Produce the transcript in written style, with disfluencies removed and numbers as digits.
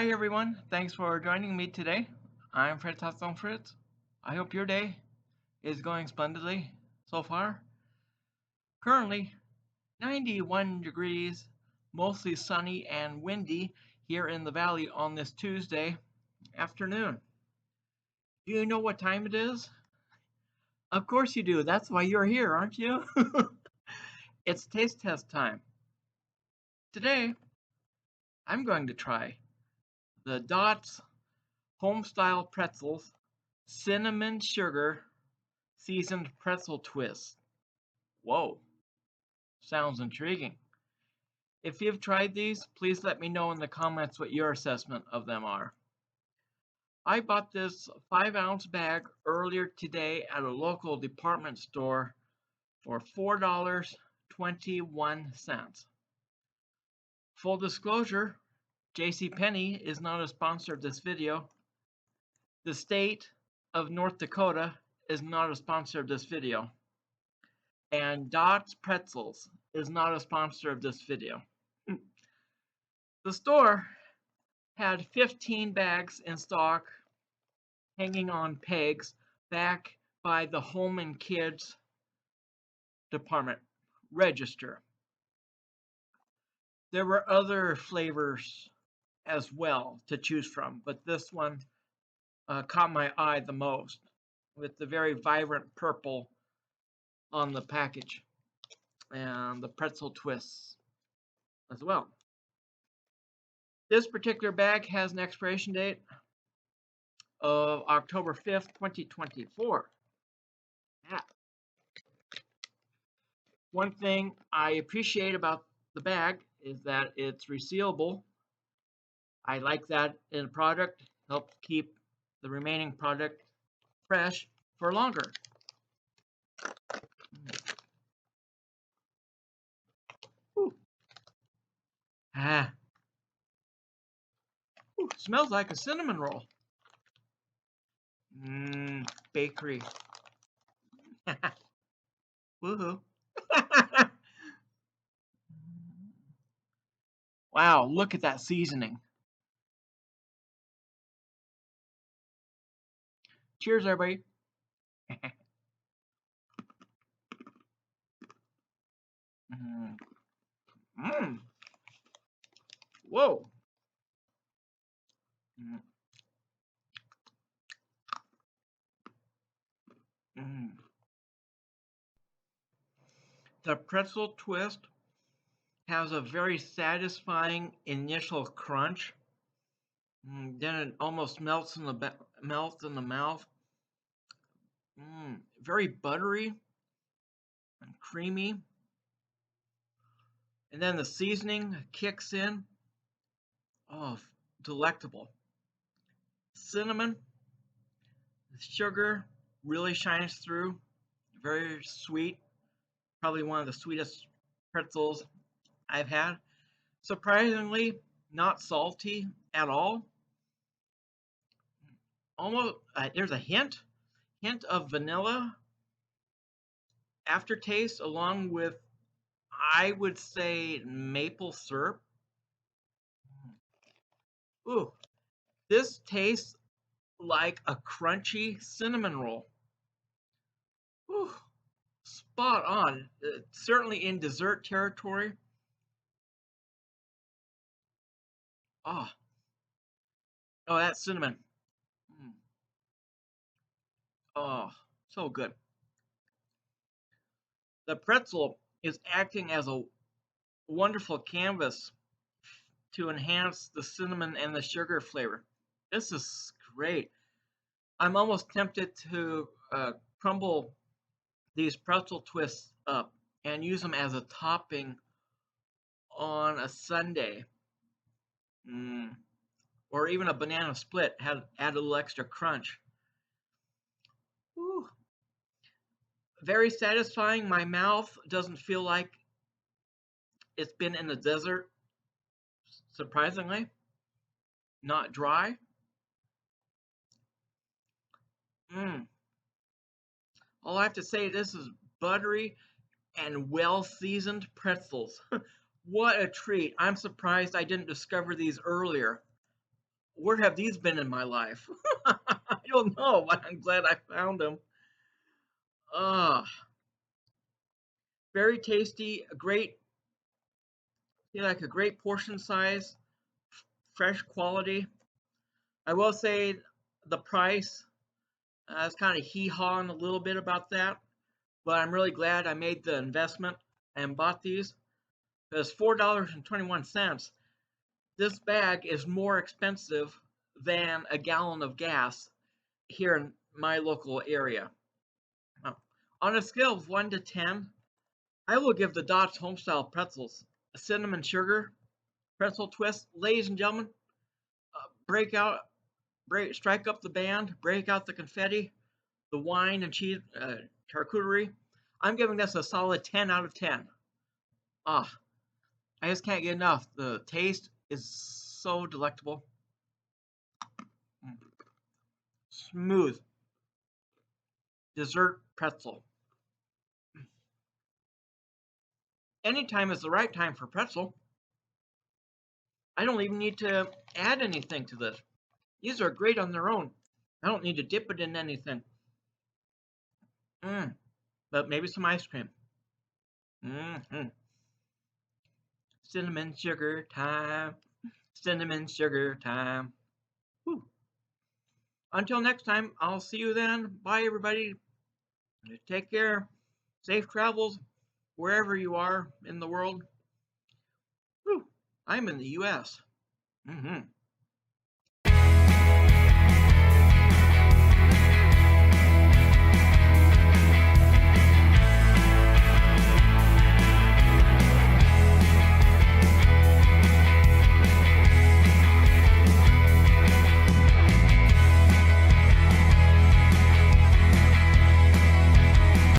Hi everyone, thanks for joining me today. I'm Fritz. I hope your day is going splendidly so far. Currently 91 degrees, mostly sunny and windy here in the valley on this Tuesday afternoon. Do you know what time it is? Of course you do. That's why you're here, aren't you? It's taste test time. Today, I'm going to try the Dots Homestyle Pretzels Cinnamon Sugar Seasoned Pretzel Twist. Whoa, sounds intriguing. If you've tried these, please let me know in the comments what your assessment of them are. I bought this 5-ounce bag earlier today at a local department store for $4.21. Full disclosure, JCPenney is not a sponsor of this video. The state of North Dakota is not a sponsor of this video. And Dots Pretzels is not a sponsor of this video. The store had 15 bags in stock hanging on pegs back by the Home and Kids department register. There were other flavors as well to choose from, but this one caught my eye the most with the very vibrant purple on the package and the pretzel twists as well. This particular bag has an expiration date of October 5th, 2024. Yeah. One thing I appreciate about the bag is that it's resealable. I like that in a product, helps keep the remaining product fresh for longer. Ooh. Ah. Ooh, smells like a cinnamon roll. Bakery. Woohoo. Wow, look at that seasoning. Cheers, everybody. Mmm. Whoa. Mm. The pretzel twist has a very satisfying initial crunch. Then it almost melts in the mouth. Very buttery and creamy. And then the seasoning kicks in. Oh, delectable. Cinnamon, sugar really shines through. Very sweet. Probably one of the sweetest pretzels I've had. Surprisingly, not salty at all. Almost, there's a hint of vanilla aftertaste, along with, I would say, maple syrup. Ooh, this tastes like a crunchy cinnamon roll. Ooh, spot on. Certainly in dessert territory. Oh, oh, that cinnamon. Oh, so good. The pretzel is acting as a wonderful canvas to enhance the cinnamon and the sugar flavor. This is great. I'm almost tempted to crumble these pretzel twists up and use them as a topping on a sundae, or even a banana split. Add a little extra crunch. Whew. Very satisfying. My mouth doesn't feel like it's been in the desert. Surprisingly, not dry. All I have to say, this is buttery and well-seasoned pretzels. What a treat. I'm surprised I didn't discover these earlier. where have these been in my life? I don't know, but I'm glad I found them. Ah, very tasty, a great, feel like a great portion size, fresh quality. I will say the price, I was kind of hee-hawing a little bit about that, but I'm really glad I made the investment and bought these because $4.21. This bag is more expensive than a gallon of gas here in my local area. Now, on a scale of 1 to 10, I will give the Dodge Homestyle Pretzels a cinnamon sugar pretzel twist. Ladies and gentlemen, break out, strike up the band, break out the confetti, the wine and cheese charcuterie. I'm giving this a solid 10 out of 10. Ah, I just can't get enough. The taste is so delectable. Smooth dessert pretzel. Anytime is the right time for pretzel. I don't even need to add anything to this. These are great on their own. I don't need to dip it in anything. But maybe some ice cream. Mm-hmm. Cinnamon sugar time. Cinnamon sugar time. Whew. Until next time, I'll see you then. Bye, everybody. Take care. Safe travels wherever you are in the world. Whew. I'm in the U.S. Mm-hmm.